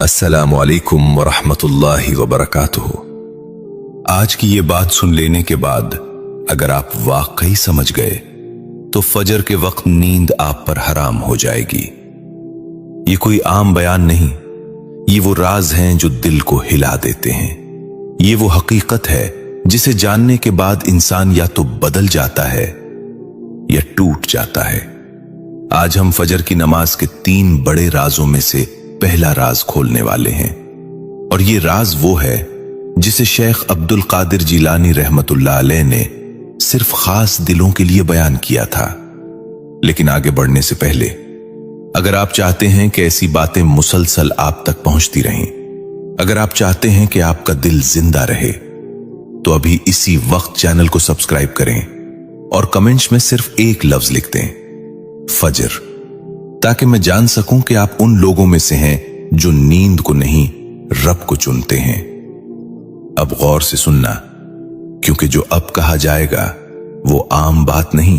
अस्सलामु अलैकुम वरहमतुल्लाहि वबरकातुहू। आज की ये बात सुन लेने के बाद अगर आप वाकई समझ गए तो फजर के वक्त नींद आप पर हराम हो जाएगी। ये कोई आम बयान नहीं, ये वो राज हैं जो दिल को हिला देते हैं। ये वो हकीकत है जिसे जानने के बाद इंसान या तो बदल जाता है या टूट जाता है। आज हम फजर की नमाज के 3 बड़े राजों में से पहला राज खोलने वाले हैं, और ये राज वो है जिसे शेख अब्दुल कादिर जिलानी रहमतुल्लाह अलैह ने सिर्फ खास दिलों के लिए बयान किया था। लेकिन आगे बढ़ने से पहले अगर आप चाहते हैं कि ऐसी बातें मुसलसल आप तक पहुंचती रहें, अगर आप चाहते हैं कि आपका दिल जिंदा रहे, तो अभी इसी वक्त चैनल को सब्सक्राइब करें और कमेंट्स में सिर्फ एक लफ्ज लिख दें, फजर, ताकि मैं जान सकूं कि आप उन लोगों में से हैं जो नींद को नहीं रब को चुनते हैं। अब गौर से सुनना, क्योंकि जो अब कहा जाएगा वो आम बात नहीं।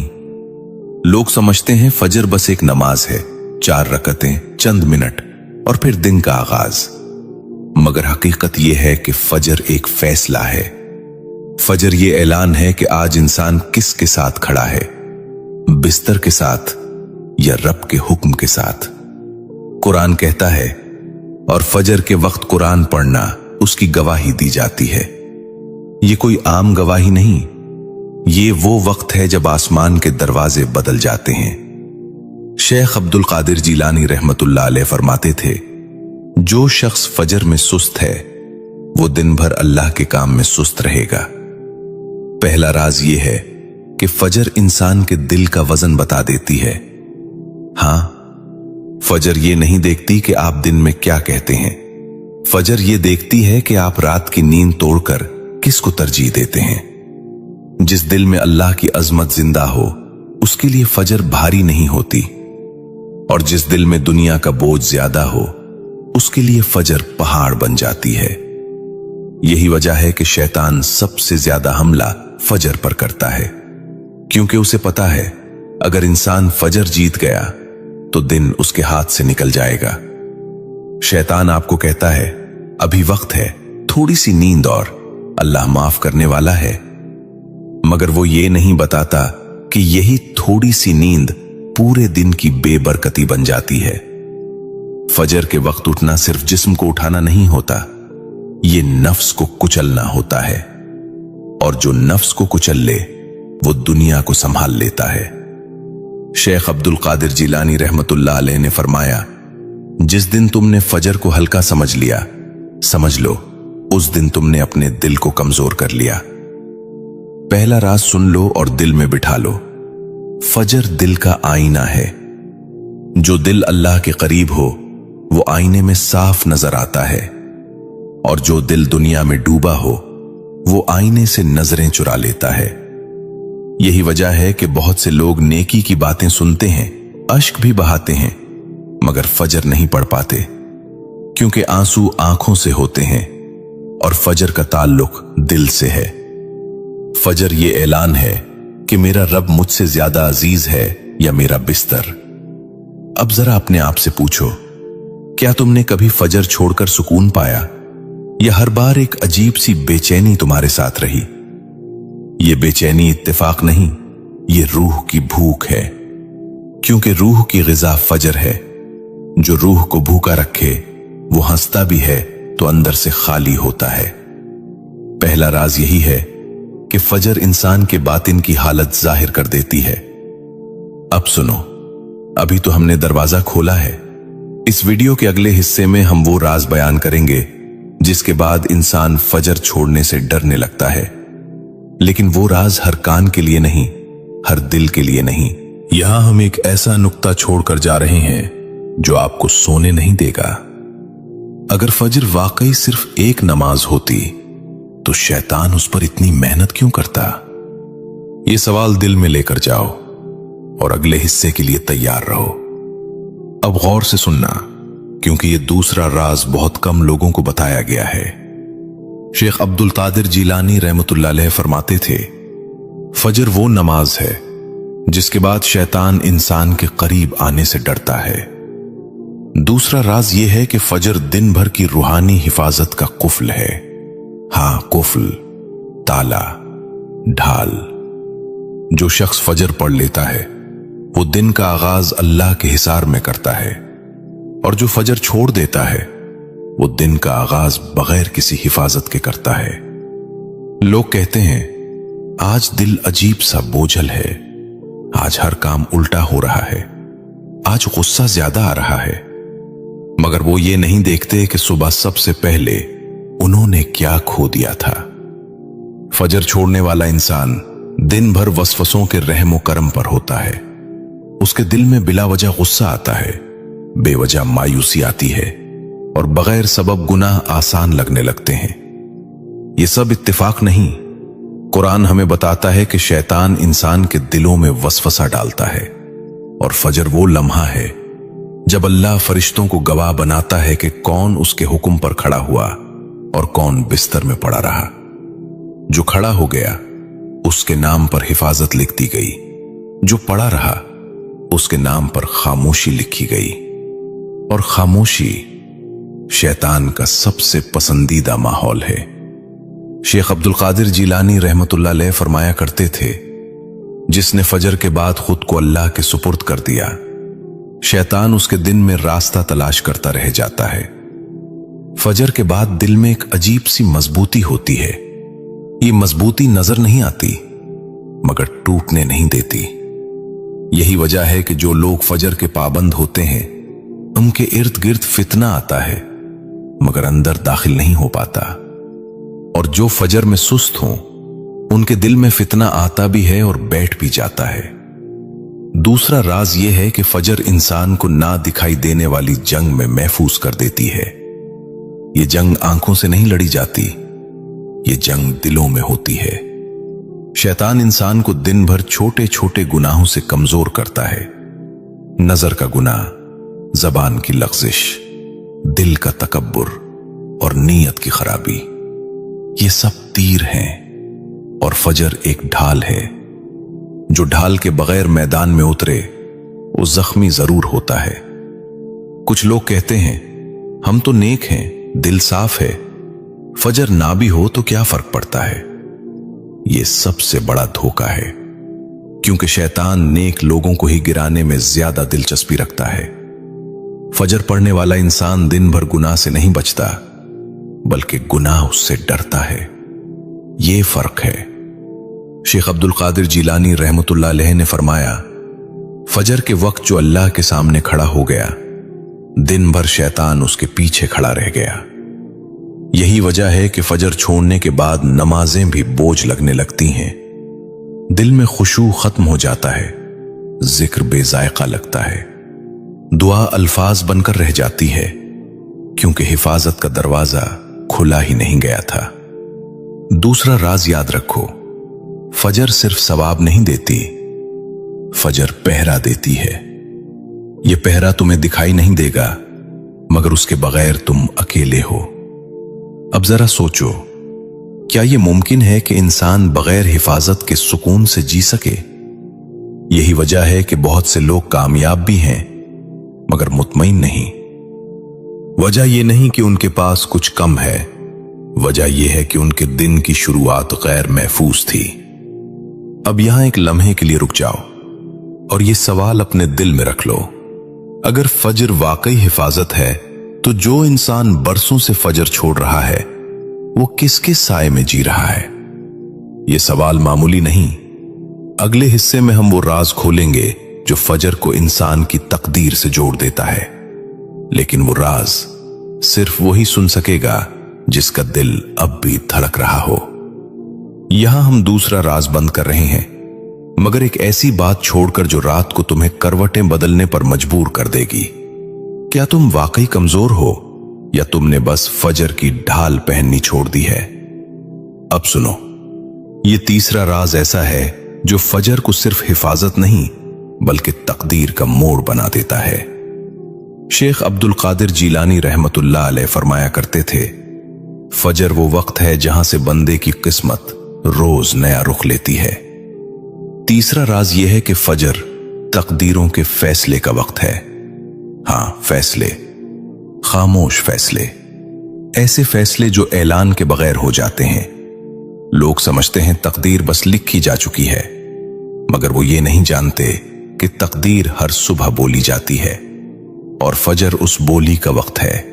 लोग समझते हैं फजर बस एक नमाज है, 4 रकतें, चंद मिनट और फिर दिन का आगाज। मगर हकीकत यह है कि फजर एक फैसला है। फजर ये ऐलान है कि आज इंसान किसके साथ खड़ा है, बिस्तर के साथ या रब के हुक्म के साथ। कुरान कहता है, और फजर के वक्त कुरान पढ़ना उसकी गवाही दी जाती है। ये कोई आम गवाही नहीं, ये वो वक्त है जब आसमान के दरवाजे बदल जाते हैं। शेख अब्दुल कादिर जिलानी रहमतुल्लाह अलैह फरमाते थे, जो शख्स फजर में सुस्त है वो दिन भर अल्लाह के काम में सुस्त रहेगा। पहला राज ये है कि फजर इंसान के दिल का वजन बता देती है। हां, फजर ये नहीं देखती कि आप दिन में क्या कहते हैं, फजर ये देखती है कि आप रात की नींद तोड़कर किसको तरजीह देते हैं। जिस दिल में अल्लाह की अजमत जिंदा हो उसके लिए फजर भारी नहीं होती, और जिस दिल में दुनिया का बोझ ज्यादा हो उसके लिए फजर पहाड़ बन जाती है। यही वजह है कि शैतान सबसे ज्यादा हमला फजर पर करता है, क्योंकि उसे पता है अगर इंसान फजर जीत गया तो दिन उसके हाथ से निकल जाएगा। शैतान आपको कहता है, अभी वक्त है, थोड़ी सी नींद और, अल्लाह माफ करने वाला है। मगर वो ये नहीं बताता कि यही थोड़ी सी नींद पूरे दिन की बेबरकती बन जाती है। फजर के वक्त उठना सिर्फ जिस्म को उठाना नहीं होता, ये नफ्स को कुचलना होता है, और जो नफ्स को कुचल ले वो दुनिया को संभाल लेता है। शेख अब्दुल कादिर जिलानी रहमतुल्लाह अलैह ने फरमाया, जिस दिन तुमने फजर को हल्का समझ लिया, समझ लो उस दिन तुमने अपने दिल को कमजोर कर लिया। पहला राज सुन लो और दिल में बिठा लो, फजर दिल का आईना है। जो दिल अल्लाह के करीब हो वो आईने में साफ नजर आता है, और जो दिल दुनिया में डूबा हो वो आईने से नजरें चुरा लेता है। यही वजह है कि बहुत से लोग नेकी की बातें सुनते हैं, अश्क भी बहाते हैं, मगर फजर नहीं पढ़ पाते, क्योंकि आंसू आंखों से होते हैं और फजर का ताल्लुक दिल से है। फजर ये ऐलान है कि मेरा रब मुझसे ज्यादा अजीज है या मेरा बिस्तर। अब जरा अपने आप से पूछो, क्या तुमने कभी फजर छोड़कर सुकून पाया, या हर बार एक अजीब सी बेचैनी तुम्हारे साथ रही? ये बेचैनी इत्तेफाक नहीं, ये रूह की भूख है, क्योंकि रूह की ग़िज़ा फजर है। जो रूह को भूखा रखे वो हंसता भी है तो अंदर से खाली होता है। पहला राज यही है कि फजर इंसान के बातिन की हालत जाहिर कर देती है। अब सुनो, अभी तो हमने दरवाजा खोला है। इस वीडियो के अगले हिस्से में हम वो राज बयान करेंगे जिसके बाद इंसान फजर छोड़ने से डरने लगता है। लेकिन वो राज हर कान के लिए नहीं, हर दिल के लिए नहीं। यहां हम एक ऐसा नुक्ता छोड़कर जा रहे हैं जो आपको सोने नहीं देगा। अगर फजर वाकई सिर्फ एक नमाज होती तो शैतान उस पर इतनी मेहनत क्यों करता? ये सवाल दिल में लेकर जाओ और अगले हिस्से के लिए तैयार रहो। अब गौर से सुनना, क्योंकि ये दूसरा राज बहुत कम लोगों को बताया गया है। शेख अब्दुल कादिर जिलानी रहमतुल्लाह अलैह फरमाते थे, फजर वो नमाज है जिसके बाद शैतान इंसान के करीब आने से डरता है। दूसरा राज यह है कि फजर दिन भर की रूहानी हिफाजत का कुफल है। हां, कुफल, ताला, ढाल। जो शख्स फजर पढ़ लेता है वो दिन का आगाज अल्लाह के हिसार में करता है, और जो फजर छोड़ देता है वो दिन का आगाज बगैर किसी हिफाजत के करता है। लोग कहते हैं आज दिल अजीब सा बोझल है, आज हर काम उल्टा हो रहा है, आज गुस्सा ज्यादा आ रहा है, मगर वो ये नहीं देखते कि सुबह सबसे पहले उन्होंने क्या खो दिया था। फजर छोड़ने वाला इंसान दिन भर वसवसों के रहमो करम पर होता है। उसके दिल में बिला वजह गुस्सा आता है, बेवजह मायूसी आती है, और बगैर सबब गुनाह आसान लगने लगते हैं। ये सब इत्तेफाक नहीं। कुरान हमें बताता है कि शैतान इंसान के दिलों में वसवसा डालता है, और फजर वो लम्हा है जब अल्लाह फरिश्तों को गवाह बनाता है कि कौन उसके हुक्म पर खड़ा हुआ और कौन बिस्तर में पड़ा रहा। जो खड़ा हो गया उसके नाम पर हिफाजत लिख दी गई, जो पड़ा रहा उसके नाम पर खामोशी लिखी गई। और खामोशी शैतान का सबसे पसंदीदा माहौल है। शेख अब्दुल कादिर जिलानी रहमतुल्लाह अलैह फरमाया करते थे, जिसने फजर के बाद खुद को अल्लाह के सुपुर्द कर दिया, शैतान उसके दिन में रास्ता तलाश करता रह जाता है। फजर के बाद दिल में एक अजीब सी मजबूती होती है। ये मजबूती नजर नहीं आती मगर टूटने नहीं देती। यही वजह है कि जो लोग फजर के पाबंद होते हैं उनके इर्द गिर्द फितना आता है मगर अंदर दाखिल नहीं हो पाता, और जो फजर में सुस्त हों उनके दिल में फितना आता भी है और बैठ भी जाता है। दूसरा राज यह है कि फजर इंसान को ना दिखाई देने वाली जंग में महफूज कर देती है। ये जंग आंखों से नहीं लड़ी जाती, ये जंग दिलों में होती है। शैतान इंसान को दिन भर छोटे छोटे गुनाहों से कमजोर करता है। नजर का गुनाह, जबान की लग़्ज़िश, दिल का तकब्बुर और नीयत की खराबी, ये सब तीर हैं, और फजर एक ढाल है। जो ढाल के बगैर मैदान में उतरे वो जख्मी जरूर होता है। कुछ लोग कहते हैं हम तो नेक हैं, दिल साफ है, फजर ना भी हो तो क्या फर्क पड़ता है। ये सबसे बड़ा धोखा है, क्योंकि शैतान नेक लोगों को ही गिराने में ज्यादा दिलचस्पी रखता है। फजर पढ़ने वाला इंसान दिन भर गुनाह से नहीं बचता बल्कि गुनाह उससे डरता है। ये फर्क है। शेख अब्दुल कादिर जिलानी रहमतुल्लाह अलैह ने फरमाया, फजर के वक्त जो अल्लाह के सामने खड़ा हो गया, दिन भर शैतान उसके पीछे खड़ा रह गया। यही वजह है कि फजर छोड़ने के बाद नमाजें भी बोझ लगने लगती हैं। दिल में खुशू खत्म हो जाता है, जिक्र बेजायका लगता है, दुआ अल्फाज बनकर रह जाती है, क्योंकि हिफाजत का दरवाजा खुला ही नहीं गया था। दूसरा राज याद रखो, फजर सिर्फ सवाब नहीं देती, फजर पहरा देती है। यह पहरा तुम्हें दिखाई नहीं देगा मगर उसके बगैर तुम अकेले हो। अब जरा सोचो, क्या यह मुमकिन है कि इंसान बगैर हिफाजत के सुकून से जी सके? यही वजह है कि बहुत से लोग कामयाब भी हैं मगर मुतमईन नहीं। वजह यह नहीं कि उनके पास कुछ कम है, वजह यह है कि उनके दिन की शुरुआत गैर महफूज थी। अब यहां एक लम्हे के लिए रुक जाओ और यह सवाल अपने दिल में रख लो, अगर फजर वाकई हिफाजत है तो जो इंसान बरसों से फजर छोड़ रहा है वो किसके साए में जी रहा है? यह सवाल मामूली नहीं। अगले हिस्से में हम वो राज खोलेंगे जो फजर को इंसान की तकदीर से जोड़ देता है, लेकिन वो राज सिर्फ वही सुन सकेगा जिसका दिल अब भी धड़क रहा हो। यहां हम दूसरा राज बंद कर रहे हैं, मगर एक ऐसी बात छोड़कर जो रात को तुम्हें करवटें बदलने पर मजबूर कर देगी। क्या तुम वाकई कमजोर हो या तुमने बस फजर की ढाल पहननी छोड़ दी है? अब सुनो, ये तीसरा राज ऐसा है जो फजर को सिर्फ हिफाजत नहीं बल्कि तकदीर का मोड़ बना देता है। शेख अब्दुल कादिर जिलानी रहमतुल्लाह अलैह फरमाया करते थे, फजर वो वक्त है जहां से बंदे की किस्मत रोज नया रुख लेती है। तीसरा राज यह है कि फजर तकदीरों के फैसले का वक्त है। हां, फैसले। खामोश फैसले, ऐसे फैसले जो ऐलान के बगैर हो जाते हैं। लोग समझते हैं तकदीर बस लिखी जा चुकी है, मगर वो ये नहीं जानते कि तकदीर हर सुबह बोली जाती है और फजर उस बोली का वक्त है।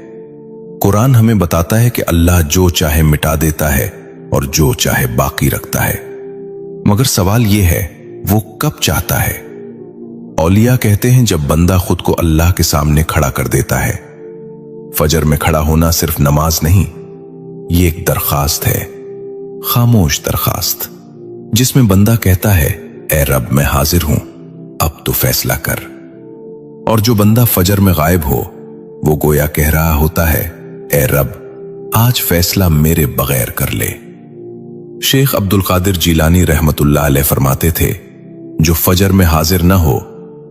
कुरान हमें बताता है कि अल्लाह जो चाहे मिटा देता है और जो चाहे बाकी रखता है, मगर सवाल यह है वो कब चाहता है। औलिया कहते हैं जब बंदा खुद को अल्लाह के सामने खड़ा कर देता है। फजर में खड़ा होना सिर्फ नमाज नहीं, ये एक दरखास्त है, खामोश दरखास्त, जिसमें बंदा कहता है ए रब मैं हाजिर हूं, अब तो फैसला कर। और जो बंदा फजर में गायब हो वो गोया कह रहा होता है ए रब आज फैसला मेरे बगैर कर ले। शेख अब्दुल कादिर जीलानी रहमतुल्लाह अलैह फरमाते थे जो फजर में हाजिर न हो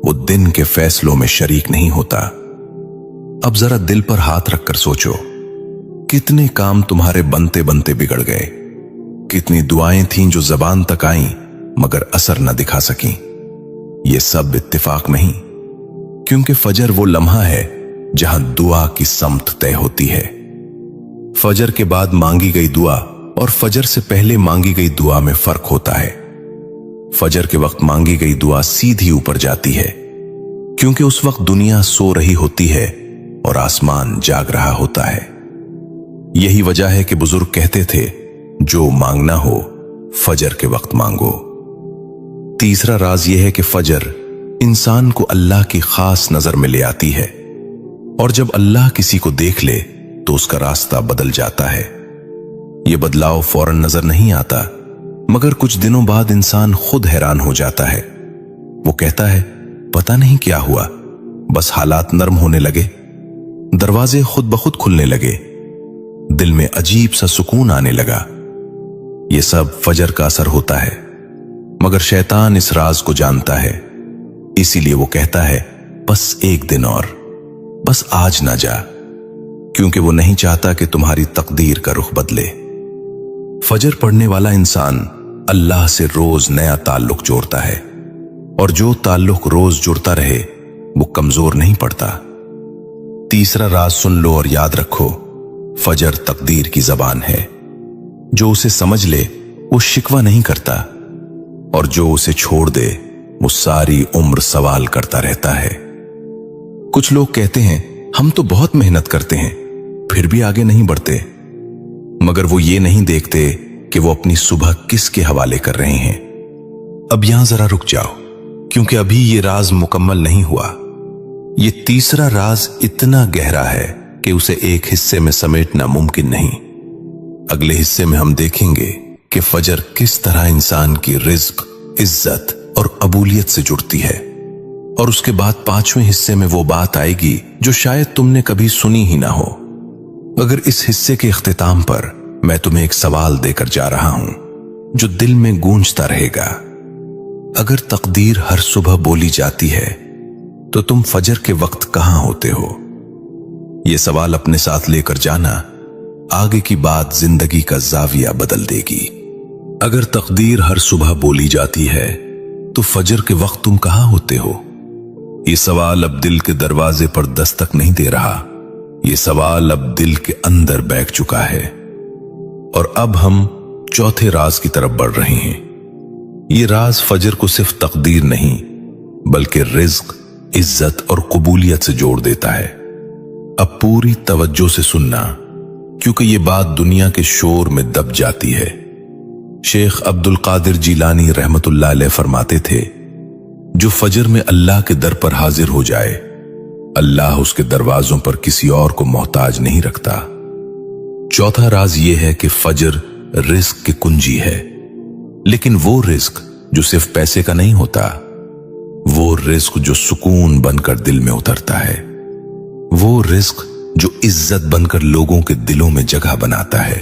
वो दिन के फैसलों में शरीक नहीं होता। अब जरा दिल पर हाथ रखकर सोचो, कितने काम तुम्हारे बनते बनते बिगड़ गए, कितनी दुआएं थीं जो जबान तक आईं मगर असर न दिखा सकीं। ये सब इत्तिफाक नहीं, क्योंकि फजर वो लम्हा है जहां दुआ की समत तय होती है। फजर के बाद मांगी गई दुआ और फजर से पहले मांगी गई दुआ में फर्क होता है। फजर के वक्त मांगी गई दुआ सीधी ऊपर जाती है, क्योंकि उस वक्त दुनिया सो रही होती है और आसमान जाग रहा होता है। यही वजह है कि बुजुर्ग कहते थे जो मांगना हो फजर के वक्त मांगो। तीसरा राज यह है कि फजर इंसान को अल्लाह की खास नजर में ले आती है, और जब अल्लाह किसी को देख ले तो उसका रास्ता बदल जाता है। यह बदलाव फौरन नजर नहीं आता, मगर कुछ दिनों बाद इंसान खुद हैरान हो जाता है। वो कहता है पता नहीं क्या हुआ, बस हालात नरम होने लगे, दरवाजे खुद ब खुद खुलने लगे, दिल में अजीब सा सुकून आने लगा। ये सब फजर का असर होता है, मगर शैतान इस राज को जानता है, इसीलिए वो कहता है बस एक दिन और, बस आज ना जा, क्योंकि वो नहीं चाहता कि तुम्हारी तकदीर का रुख बदले। फजर पढ़ने वाला इंसान अल्लाह से रोज नया ताल्लुक जोड़ता है, और जो ताल्लुक रोज जुड़ता रहे वो कमजोर नहीं पड़ता। तीसरा राज सुन लो और याद रखो, फजर तकदीर की जबान है। जो उसे समझ ले वो शिकवा नहीं करता, और जो उसे छोड़ दे वो सारी उम्र सवाल करता रहता है। कुछ लोग कहते हैं हम तो बहुत मेहनत करते हैं फिर भी आगे नहीं बढ़ते, मगर वो ये नहीं देखते कि वो अपनी सुबह किसके हवाले कर रहे हैं। अब यहां जरा रुक जाओ, क्योंकि अभी ये राज मुकम्मल नहीं हुआ। ये तीसरा राज इतना गहरा है कि उसे एक हिस्से में समेटना मुमकिन नहीं। अगले हिस्से में हम देखेंगे कि फजर किस तरह इंसान की रिज्क, इज्जत और अबूलियत से जुड़ती है, और उसके बाद पांचवें हिस्से में वो बात आएगी जो शायद तुमने कभी सुनी ही ना हो। अगर इस हिस्से के इख्तिताम पर मैं तुम्हें एक सवाल देकर जा रहा हूं जो दिल में गूंजता रहेगा। अगर तकदीर हर सुबह बोली जाती है तो तुम फजर के वक्त कहां होते हो? यह सवाल अपने साथ लेकर जाना आगे की बात जिंदगी का जाविया बदल देगी। अगर तकदीर हर सुबह बोली जाती है तो फजर के वक्त तुम कहां होते हो? ये सवाल अब दिल के दरवाजे पर दस्तक नहीं दे रहा, ये सवाल अब दिल के अंदर बैठ चुका है। और अब हम चौथे राज की तरफ बढ़ रहे हैं। ये राज फजर को सिर्फ तकदीर नहीं बल्कि रिज्क, इज्जत और कबूलियत से जोड़ देता है। अब पूरी तवज्जो से सुनना, क्योंकि ये बात दुनिया के शोर में दब जाती है। शेख अब्दुल कादिर जीलानी रहमतुल्लाह अलैह फरमाते थे जो फजर में अल्लाह के दर पर हाजिर हो जाए, अल्लाह उसके दरवाजों पर किसी और को मोहताज नहीं रखता। चौथा राज यह है कि फजर रिस्क की कुंजी है, लेकिन वो रिस्क जो सिर्फ पैसे का नहीं होता, वो रिस्क जो सुकून बनकर दिल में उतरता है, वो रिस्क जो इज्जत बनकर लोगों के दिलों में जगह बनाता है,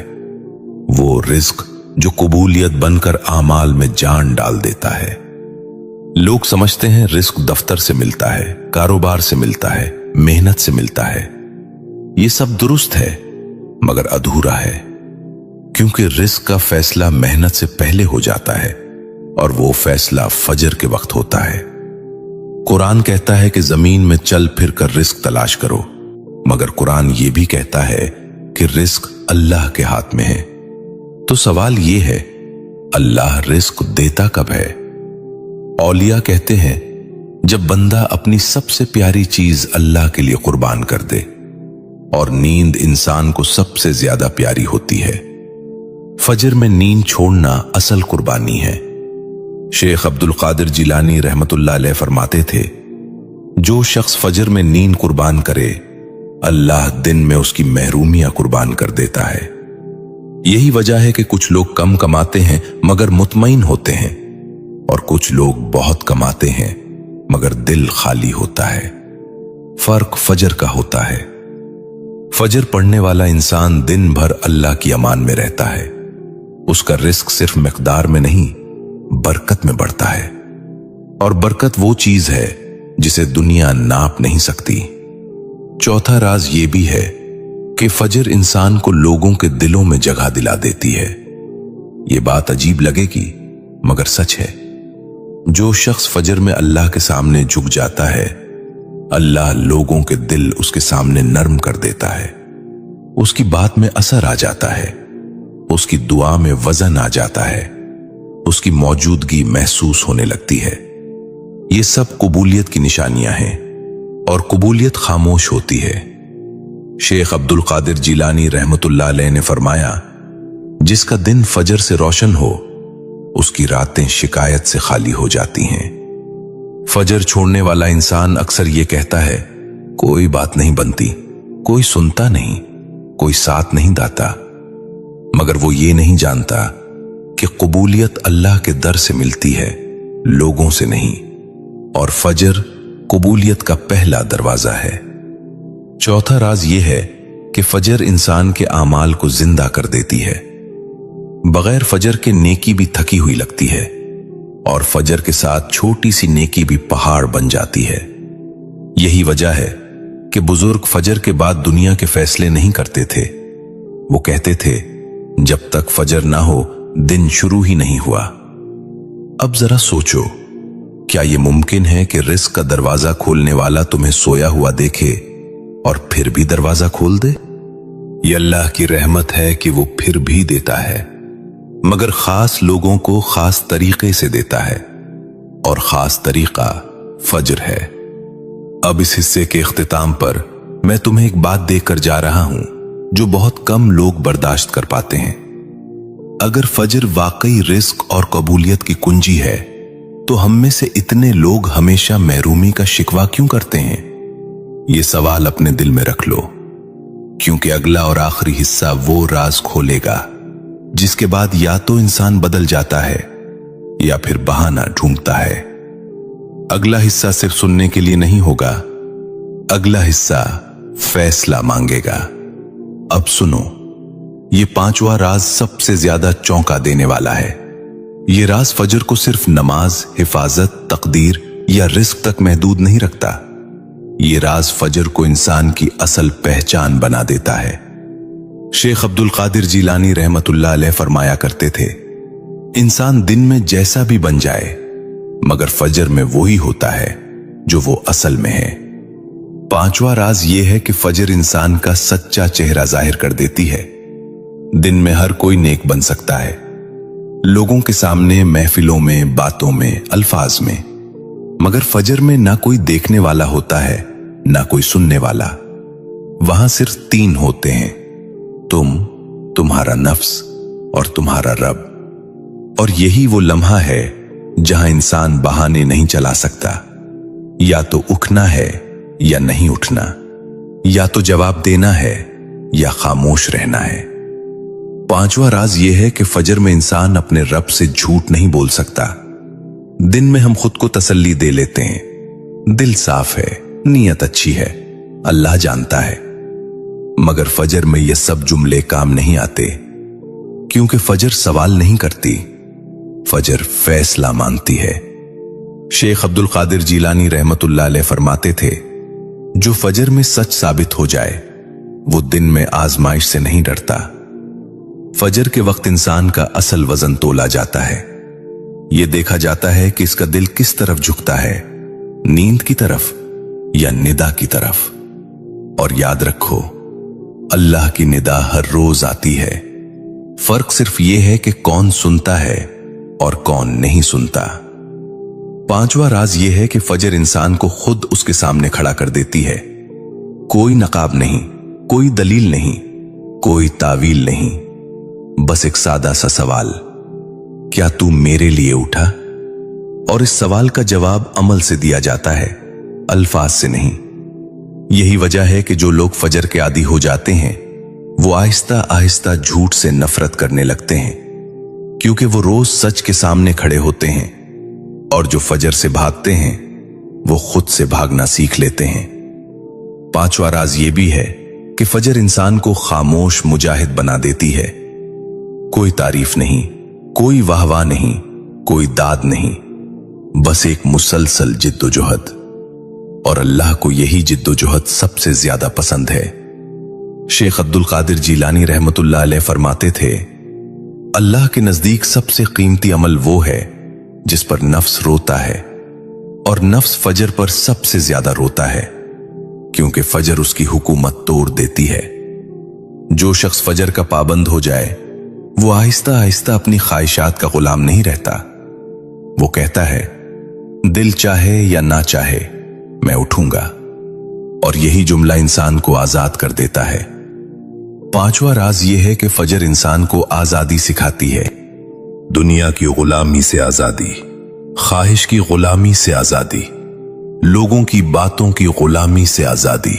वो रिस्क जो कबूलियत बनकर आमाल में जान डाल देता है। लोग समझते हैं रिस्क दफ्तर से मिलता है, कारोबार से मिलता है, मेहनत से मिलता है। ये सब दुरुस्त है मगर अधूरा है, क्योंकि रिस्क का फैसला मेहनत से पहले हो जाता है और वो फैसला फजर के वक्त होता है। कुरान कहता है कि जमीन में चल फिर कर रिस्क तलाश करो, मगर कुरान ये भी कहता है कि रिस्क अल्लाह के हाथ में है। तो सवाल ये है, अल्लाह रिस्क देता कब है? औलिया कहते हैं, जब बंदा अपनी सबसे प्यारी चीज अल्लाह के लिए कुर्बान कर दे, और नींद इंसान को सबसे ज्यादा प्यारी होती है। फजर में नींद छोड़ना असल कुर्बानी है। शेख अब्दुल कादिर जिलानी रहमतुल्लाह अलैह फरमाते थे, जो शख्स फजर में नींद कुर्बान करे, अल्लाह दिन में उसकी महरूमियां कुर्बान कर देता है। यही वजह है कि कुछ लोग कम कमाते हैं मगर मुतमईन होते हैं, और कुछ लोग बहुत कमाते हैं मगर दिल खाली होता है। फर्क फजर का होता है। फजर पढ़ने वाला इंसान दिन भर अल्लाह की अमान में रहता है। उसका रिस्क सिर्फ मिकदार में नहीं, बरकत में बढ़ता है। और बरकत वो चीज है जिसे दुनिया नाप नहीं सकती। चौथा राज ये भी है कि फजर इंसान को लोगों के दिलों में जगह दिला देती है। ये बात अजीब लगेगी मगर सच है। जो शख्स फजर में अल्लाह के सामने झुक जाता है, अल्लाह लोगों के दिल उसके सामने नर्म कर देता है। उसकी बात में असर आ जाता है, उसकी दुआ में वजन आ जाता है, उसकी मौजूदगी महसूस होने लगती है। ये सब कबूलियत की निशानियां हैं, और कबूलियत खामोश होती है। शेख अब्दुल कादिर जिलानी रहमतुल्लाह अलैह ने फरमाया, जिसका दिन फजर से रोशन हो, उसकी रातें शिकायत से खाली हो जाती हैं। फजर छोड़ने वाला इंसान अक्सर ये कहता है, कोई बात नहीं बनती, कोई सुनता नहीं, कोई साथ नहीं दाता। मगर वो ये नहीं जानता कि कबूलियत अल्लाह के दर से मिलती है, लोगों से नहीं। और फजर कबूलियत का पहला दरवाजा है। चौथा राज ये है कि फजर इंसान के आमाल को जिंदा कर देती है। बगैर फजर के नेकी भी थकी हुई लगती है, और फजर के साथ छोटी सी नेकी भी पहाड़ बन जाती है। यही वजह है कि बुजुर्ग फजर के बाद दुनिया के फैसले नहीं करते थे। वो कहते थे, जब तक फजर ना हो दिन शुरू ही नहीं हुआ। अब जरा सोचो, क्या यह मुमकिन है कि रिस्क का दरवाजा खोलने वाला तुम्हें सोया हुआ देखे और फिर भी दरवाजा खोल दे? ये अल्लाह की रहमत है कि वो फिर भी देता है, मगर खास लोगों को खास तरीके से देता है, और खास तरीका फजर है। अब इस हिस्से के इख्तिताम पर मैं तुम्हें एक बात देकर जा रहा हूं जो बहुत कम लोग बर्दाश्त कर पाते हैं। अगर फजर वाकई रिस्क और कबूलियत की कुंजी है, तो हम में से इतने लोग हमेशा महरूमी का शिकवा क्यों करते हैं? ये सवाल अपने दिल में रख लो, क्योंकि अगला और आखिरी हिस्सा वो राज खोलेगा जिसके बाद या तो इंसान बदल जाता है या फिर बहाना ढूंढता है। अगला हिस्सा सिर्फ सुनने के लिए नहीं होगा, अगला हिस्सा फैसला मांगेगा। अब सुनो, ये पांचवा राज सबसे ज्यादा चौंका देने वाला है। ये राज फजर को सिर्फ नमाज, हिफाजत, तकदीर या रिस्क तक महदूद नहीं रखता। ये राज फजर को इंसान की असल पहचान बना देता है। शेख अब्दुल कादिर जिलानी रहमतुल्लाह अलैह फरमाया करते थे, इंसान दिन में जैसा भी बन जाए, मगर फजर में वही होता है जो वो असल में है। पांचवा राज ये है कि फजर इंसान का सच्चा चेहरा जाहिर कर देती है। दिन में हर कोई नेक बन सकता है, लोगों के सामने, महफिलों में, बातों में, अल्फाज में, मगर फजर में ना कोई देखने वाला होता है, ना कोई सुनने वाला। वहां सिर्फ तीन होते हैं, तुम, तुम्हारा नफ्स और तुम्हारा रब। और यही वो लम्हा है जहां इंसान बहाने नहीं चला सकता। या तो उठना है या नहीं उठना, या तो जवाब देना है या खामोश रहना है। पांचवा राज यह है कि फजर में इंसान अपने रब से झूठ नहीं बोल सकता। दिन में हम खुद को तसल्ली दे लेते हैं, दिल साफ है, नीयत अच्छी है, अल्लाह जानता है। मगर फजर में ये सब जुमले काम नहीं आते, क्योंकि फजर सवाल नहीं करती, फजर फैसला मांगती है। शेख अब्दुल कादिर जिलानी रहमतुल्लाह अलैह फरमाते थे, जो फजर में सच साबित हो जाए वो दिन में आजमाइश से नहीं डरता। फजर के वक्त इंसान का असल वजन तोला जाता है। यह देखा जाता है कि इसका दिल किस तरफ झुकता है, नींद की तरफ या निदा की तरफ। और याद रखो, अल्लाह की निदा हर रोज आती है। फर्क सिर्फ ये है कि कौन सुनता है और कौन नहीं सुनता। पांचवा राज ये है कि फजर इंसान को खुद उसके सामने खड़ा कर देती है। कोई नकाब नहीं, कोई दलील नहीं, कोई तावील नहीं, बस एक सादा सा सवाल, क्या तू मेरे लिए उठा? और इस सवाल का जवाब अमल से दिया जाता है, अल्फाज से नहीं। यही वजह है कि जो लोग फजर के आदी हो जाते हैं वो आहिस्ता आहिस्ता झूठ से नफरत करने लगते हैं, क्योंकि वो रोज सच के सामने खड़े होते हैं। और जो फजर से भागते हैं वो खुद से भागना सीख लेते हैं। पांचवा राज ये भी है कि फजर इंसान को खामोश मुजाहिद बना देती है। कोई तारीफ नहीं, कोई वाहवाह नहीं, कोई दाद नहीं, बस एक मुसलसल जिद्दोजहद। और अल्लाह को यही जिद्दोजहद सबसे ज्यादा पसंद है। शेख अब्दुल कादिर जीलानी रहमतुल्लाह अलैह फरमाते थे, अल्लाह के नजदीक सबसे कीमती अमल वो है जिस पर नफ्स रोता है, और नफ्स फजर पर सबसे ज्यादा रोता है, क्योंकि फजर उसकी हुकूमत तोड़ देती है। जो शख्स फजर का पाबंद हो जाए वो आहिस्ता आहिस्ता अपनी ख्वाहिशात का गुलाम नहीं रहता। वो कहता है, दिल चाहे या ना चाहे मैं उठूंगा, और यही जुमला इंसान को आजाद कर देता है। पांचवा राज यह है कि फजर इंसान को आजादी सिखाती है। दुनिया की गुलामी से आजादी, ख्वाहिश की गुलामी से आजादी, लोगों की बातों की गुलामी से आजादी।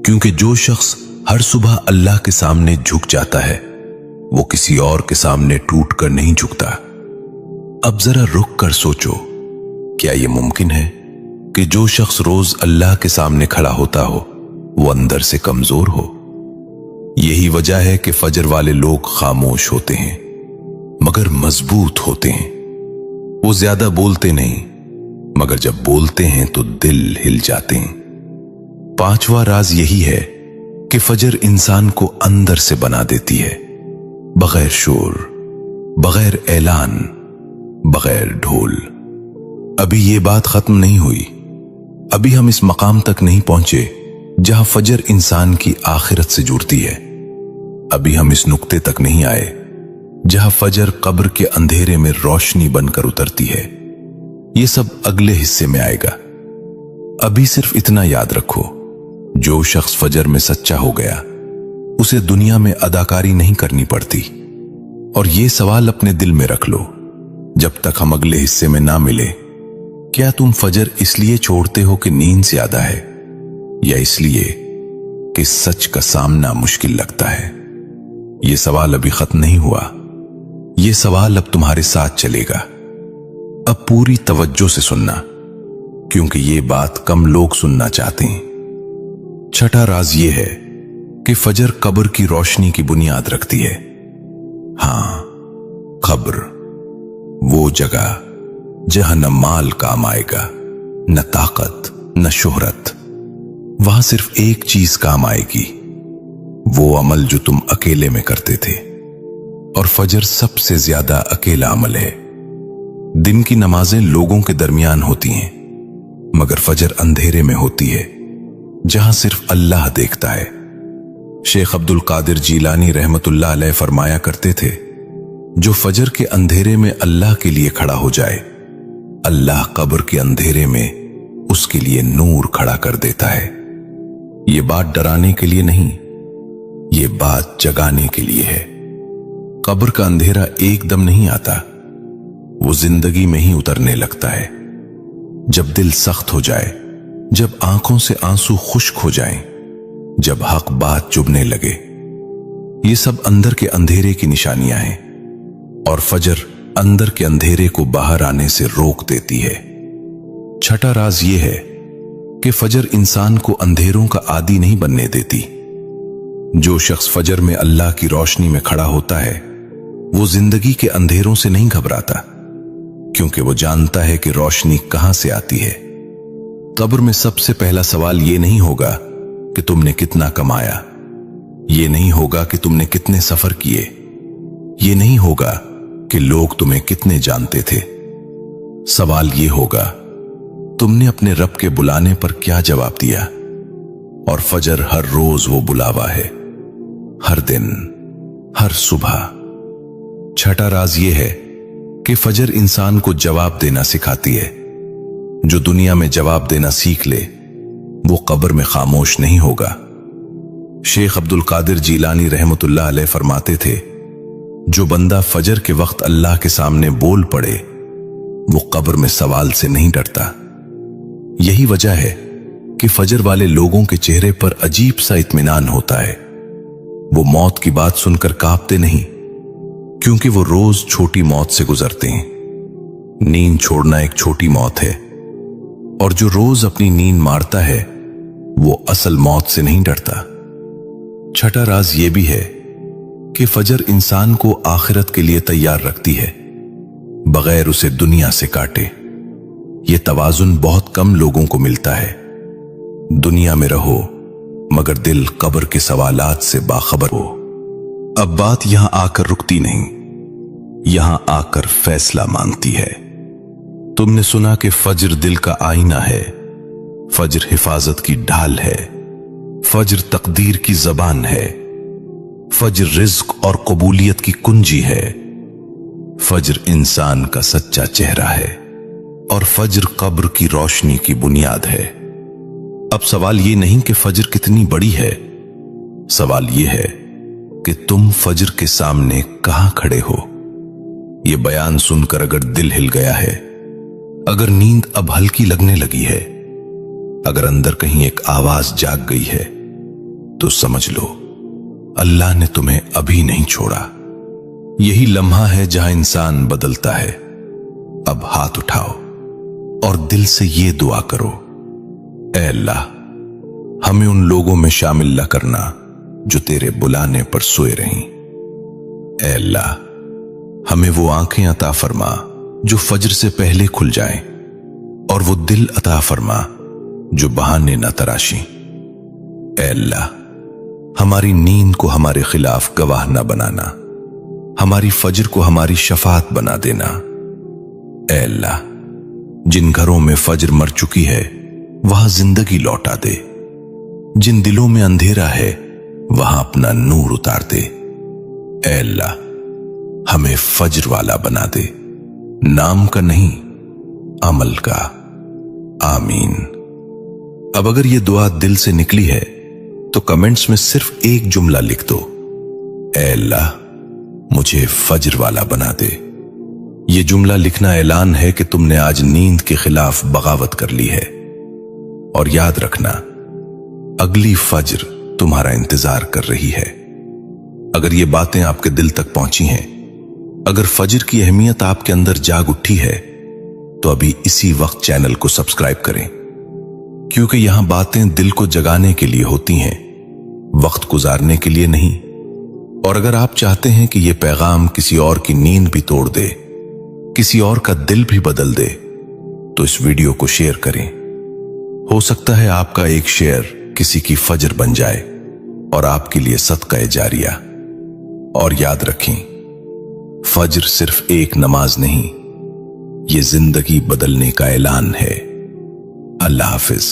क्योंकि जो शख्स हर सुबह अल्लाह के सामने झुक जाता है वो किसी और के सामने टूट कर नहीं झुकता। अब जरा रुक कर सोचो, क्या यह मुमकिन है कि जो शख्स रोज अल्लाह के सामने खड़ा होता हो वो अंदर से कमजोर हो? यही वजह है कि फजर वाले लोग खामोश होते हैं मगर मजबूत होते हैं। वो ज्यादा बोलते नहीं, मगर जब बोलते हैं तो दिल हिल जाते हैं। पांचवा राज यही है कि फजर इंसान को अंदर से बना देती है, बगैर शोर, बगैर ऐलान, बगैर ढोल। अभी ये बात खत्म नहीं हुई। अभी हम इस मकाम तक नहीं पहुंचे जहां फजर इंसान की आखिरत से जुड़ती है। अभी हम इस नुक्ते तक नहीं आए जहां फजर कब्र के अंधेरे में रोशनी बनकर उतरती है। ये सब अगले हिस्से में आएगा। अभी सिर्फ इतना याद रखो, जो शख्स फजर में सच्चा हो गया उसे दुनिया में अदाकारी नहीं करनी पड़ती। और ये सवाल अपने दिल में रख लो, जब तक हम अगले हिस्से में ना मिले, क्या तुम फजर इसलिए छोड़ते हो कि नींद ज्यादा है, या इसलिए कि सच का सामना मुश्किल लगता है? यह सवाल अभी खत्म नहीं हुआ। यह सवाल अब तुम्हारे साथ चलेगा। अब पूरी तवज्जो से सुनना, क्योंकि ये बात कम लोग सुनना चाहते हैं। छठा राज ये है कि फजर कब्र की रोशनी की बुनियाद रखती है। हां, कब्र वो जगह जहां न माल काम आएगा, न ताकत, न शोहरत। वहां सिर्फ एक चीज काम आएगी, वो अमल जो तुम अकेले में करते थे। और फजर सबसे ज्यादा अकेला अमल है। दिन की नमाजें लोगों के दरमियान होती हैं, मगर फजर अंधेरे में होती है जहां सिर्फ अल्लाह देखता है। शेख अब्दुल कादिर जीलानी रहमतुल्लाह अलैह फरमाया करते थे, जो फजर के अंधेरे में अल्लाह के लिए खड़ा हो जाए, अल्लाह कब्र के अंधेरे में उसके लिए नूर खड़ा कर देता है। ये बात डराने के लिए नहीं, ये बात जगाने के लिए है। कब्र का अंधेरा एकदम नहीं आता, वो जिंदगी में ही उतरने लगता है। जब दिल सख्त हो जाए, जब आंखों से आंसू खुश्क हो जाएं, जब हक बात चुभने लगे, ये सब अंदर के अंधेरे की निशानियां हैं। और फजर अंदर के अंधेरे को बाहर आने से रोक देती है। छठा राज ये है कि फजर इंसान को अंधेरों का आदी नहीं बनने देती। जो शख्स फजर में अल्लाह की रोशनी में खड़ा होता है वो जिंदगी के अंधेरों से नहीं घबराता, क्योंकि वो जानता है कि रोशनी कहां से आती है। कब्र में सबसे पहला सवाल ये नहीं होगा कि तुमने कितना कमाया, ये नहीं होगा कि तुमने कितने सफर किए, ये नहीं होगा कि लोग तुम्हें कितने जानते थे। सवाल ये होगा, तुमने अपने रब के बुलाने पर क्या जवाब दिया। और फजर हर रोज वो बुलावा है, हर दिन, हर सुबह। छठा राज ये है कि फजर इंसान को जवाब देना सिखाती है। जो दुनिया में जवाब देना सीख ले वो कब्र में खामोश नहीं होगा। शेख अब्दुल कादिर जीलानी रहमतुल्लाह अलैह फरमाते थे, जो बंदा फजर के वक्त अल्लाह के सामने बोल पड़े वो कब्र में सवाल से नहीं डरता। यही वजह है कि फजर वाले लोगों के चेहरे पर अजीब सा इत्मीनान होता है। वो मौत की बात सुनकर कांपते नहीं, क्योंकि वो रोज छोटी मौत से गुजरते हैं। नींद छोड़ना एक छोटी मौत है, और जो रोज अपनी नींद मारता है वो असल मौत से नहीं डरता। छठा राज ये भी है कि फजर इंसान को आखिरत के लिए तैयार रखती है, बगैर उसे दुनिया से काटे। ये तवाजुन बहुत कम लोगों को मिलता है। दुनिया में रहो मगर दिल कब्र के सवालात से बाखबर हो। अब बात यहां आकर रुकती नहीं, यहां आकर फैसला मांगती है। तुमने सुना कि फजर दिल का आईना है, फजर हिफाजत की ढाल है, फजर तकदीर की जबान है, फजर रिज्क और कबूलियत की कुंजी है, फजर इंसान का सच्चा चेहरा है, और फजर कब्र की रोशनी की बुनियाद है। अब सवाल ये नहीं कि फजर कितनी बड़ी है, सवाल ये है कि तुम फजर के सामने कहां खड़े हो। ये बयान सुनकर अगर दिल हिल गया है, अगर नींद अब हल्की लगने लगी है, अगर अंदर कहीं एक आवाज जाग गई है, तो समझ लो अल्लाह ने तुम्हें अभी नहीं छोड़ा। यही लम्हा है जहां इंसान बदलता है। अब हाथ उठाओ और दिल से ये दुआ करो, ऐ अल्लाह हमें उन लोगों में शामिल न करना जो तेरे बुलाने पर सोए रहीं। ऐ अल्लाह हमें वो आंखें अता फरमा जो फजर से पहले खुल जाएं, और वो दिल अता फरमा जो बहाने न तराशी। ऐ अल्लाह हमारी नींद को हमारे खिलाफ गवाह न बनाना, हमारी फजर को हमारी शफात बना देना। ऐ अल्लाह जिन घरों में फजर मर चुकी है वहां जिंदगी लौटा दे, जिन दिलों में अंधेरा है वहां अपना नूर उतार दे। ऐ अल्लाह हमें फजर वाला बना दे, नाम का नहीं अमल का। आमीन। अब अगर ये दुआ दिल से निकली है तो कमेंट्स में सिर्फ एक जुमला लिख दो, ऐ अल्लाह मुझे फजर वाला बना दे। ये जुमला लिखना ऐलान है कि तुमने आज नींद के खिलाफ बगावत कर ली है। और याद रखना अगली फजर तुम्हारा इंतजार कर रही है। अगर ये बातें आपके दिल तक पहुंची हैं, अगर फजर की अहमियत आपके अंदर जाग उठी है, तो अभी इसी वक्त चैनल को सब्सक्राइब करें, क्योंकि यहां बातें दिल को जगाने के लिए होती हैं, वक्त गुजारने के लिए नहीं। और अगर आप चाहते हैं कि यह पैगाम किसी और की नींद भी तोड़ दे, किसी और का दिल भी बदल दे, तो इस वीडियो को शेयर करें। हो सकता है आपका एक शेयर किसी की फजर बन जाए और आपके लिए सदका जारिया। और याद रखें, फजर सिर्फ एक नमाज नहीं, ये जिंदगी बदलने का ऐलान है। अल्लाह हाफिज।